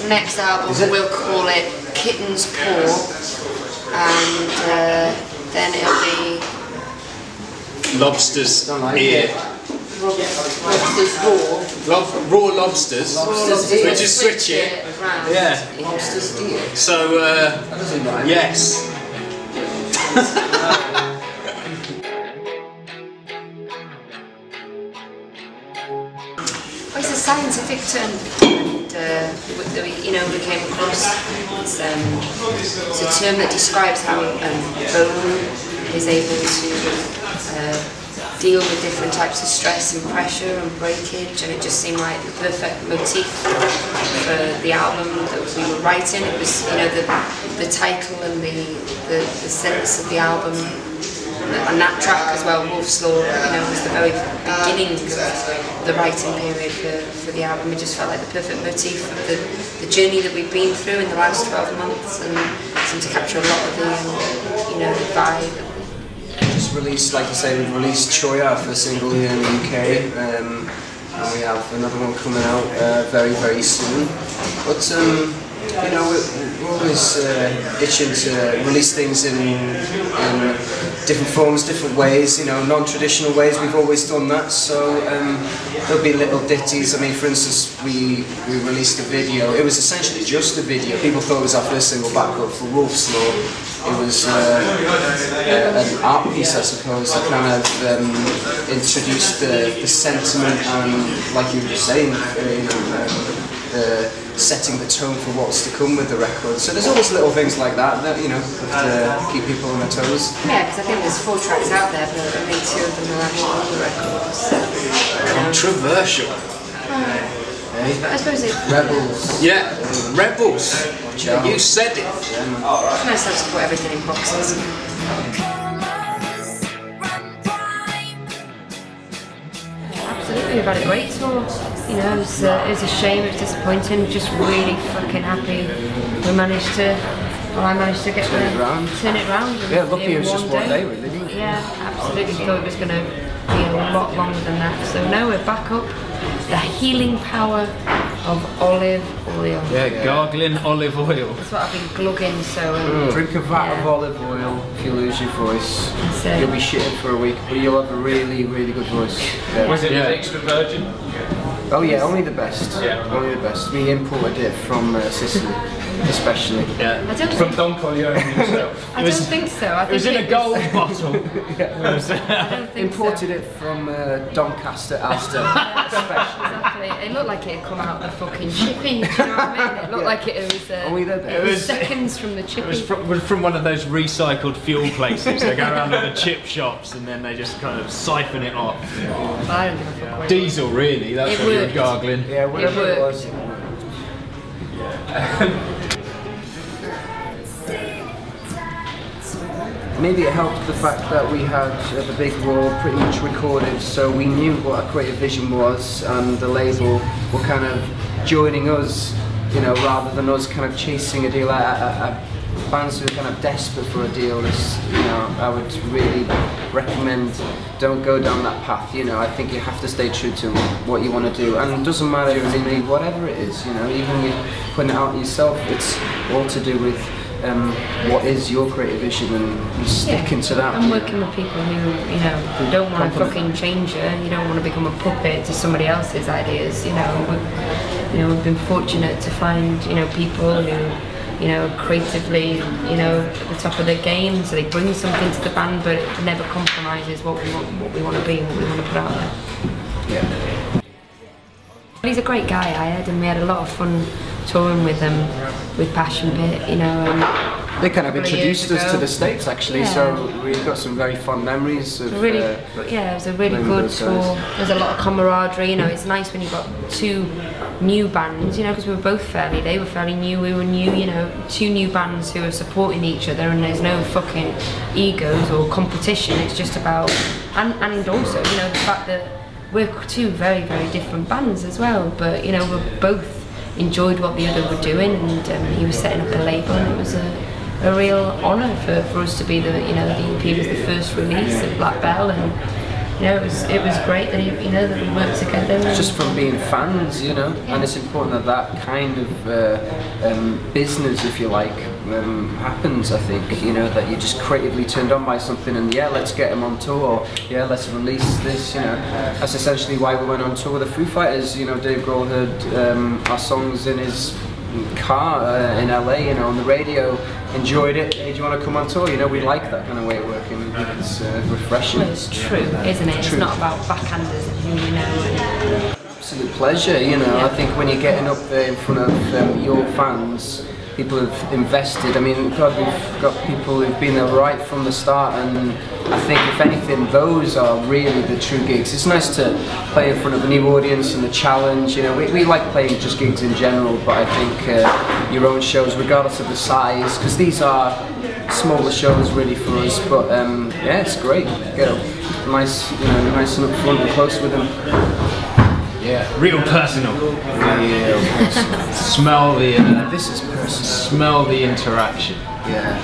next album we'll call it Kitten's Paw, and then it'll be Lobster's Ear. Lobster's Raw. Raw lobsters. We just switch it. Round. Yeah. Lobster's Ear. So, yes. Well, it's a scientific term, and we came across. It's a term that describes how bone is able to deal with different types of stress and pressure and breakage, and it just seemed like the perfect motif for the album that we were writing. It was, the title and the sense of the album. And that track as well, Wolf's Law, was the very beginning of the writing period for the album. It just felt like the perfect motif of the journey that we've been through in the last 12 months, and seemed to capture a lot of the vibe. Just released, like you say, we've released Joy, our first single here in the UK, and we have another one coming out very, very soon. But we're always itching to release things in different forms, different ways, non-traditional ways. We've always done that, so there'll be little ditties. I mean, for instance, we released a video. It was essentially just a video. People thought it was our first single backup for Wolf's Law. It was an art piece, I suppose, that kind of introduced the sentiment and, like you were just saying, setting the tone for what's to come with the record. So there's always little things like that have to keep people on their toes. Yeah, because I think there's 4 tracks out there, but only 2 of them are actually on the record. So, controversial. I suppose it. Rebels. Yeah, Rebels. Yeah, you said it. It's nice to put everything in boxes. Absolutely, we've had a great tour. It was a shame, it was disappointing, just really fucking happy I managed to get turn it around. Yeah, lucky it was just one day really, didn't it? Yeah, absolutely, thought it was going to be a lot longer than that. So now we're back up. The healing power of olive oil. Yeah, gargling olive oil. That's what I've been glugging, so... Drink a vat of olive oil if you lose your voice. You'll be shitting for a week, but you'll have a really, really good voice. Yeah. Was it extra virgin? Oh yeah, only the best. Yeah. Only the best. We imported it from Sicily, especially. Yeah. From Don Corleone himself. I don't think so. I think it was in a gold bottle. Yeah. I don't think imported it from Doncaster, Ulster. Exactly. It looked like it had come out of the fucking chippy. Do you know what I mean? It looked like it was. Only the best. It was seconds from the chippy. It was from one of those recycled fuel places. They go around to the chip shops and then they just kind of siphon it off. But I don't give a fuck. Diesel, really. That's what you were gargling. Yeah, whatever it was. Maybe it helped the fact that we had the big war pretty much recorded, so we knew what our creative vision was, and the label were kind of joining us, rather than us kind of chasing a deal. Bands who are kind of desperate for a deal, I would really recommend don't go down that path. I think you have to stay true to what you want to do, and it doesn't matter really whatever it is. Even you putting it out yourself, it's all to do with what is your creative vision and sticking to that. I'm working with people who don't want to fucking change you. You don't want to become a puppet to somebody else's ideas. We've been fortunate to find people who creatively, at the top of their game, so they bring something to the band, but it never compromises what we want to be, and what we want to put out there. Yeah. He's a great guy, and we had a lot of fun touring with him, with Passion Pit, They kind of introduced us to the States, actually, so we've got some very fond memories of it was a really good tour. There's a lot of camaraderie, it's nice when you've got 2 new bands, because they were fairly new, we were new, 2 new bands who are supporting each other, and there's no fucking egos or competition. It's just about, and also, the fact that we're 2 very, very different bands as well, but we both enjoyed what the other were doing, and he was setting up a label, and it was a real honour for us to be the EP was the first release of Black Bell, and you know, it was great that you know that we worked together. It's just from being fans, you know, and it's important that kind of business, if you like, happens. I think, you know, that you're just creatively turned on by something, and yeah, let's get them on tour, or yeah, let's release this. You know, that's essentially why we went on tour with the Foo Fighters. You know, Dave Grohl heard our songs in his car in LA, you know, on the radio, enjoyed it. Hey, do you want to come on tour? You know, we like that kind of way of working. It's refreshing. Well, it's true, isn't it? It's not about backhanders and who you know. Absolute pleasure, you know. I think when you're getting up there in front of your fans, people have invested. I mean, God, we've got people who've been there right from the start, and I think if anything, those are really the true gigs. It's nice to play in front of a new audience and the challenge. You know, we like playing just gigs in general, but I think your own shows, regardless of the size, because these are smaller shows really for us. But yeah, it's great. Get up, nice, you know, nice and up front and close with them. Yeah, real personal. Real personal. Smell the. This is personal. Smell the interaction. Yeah.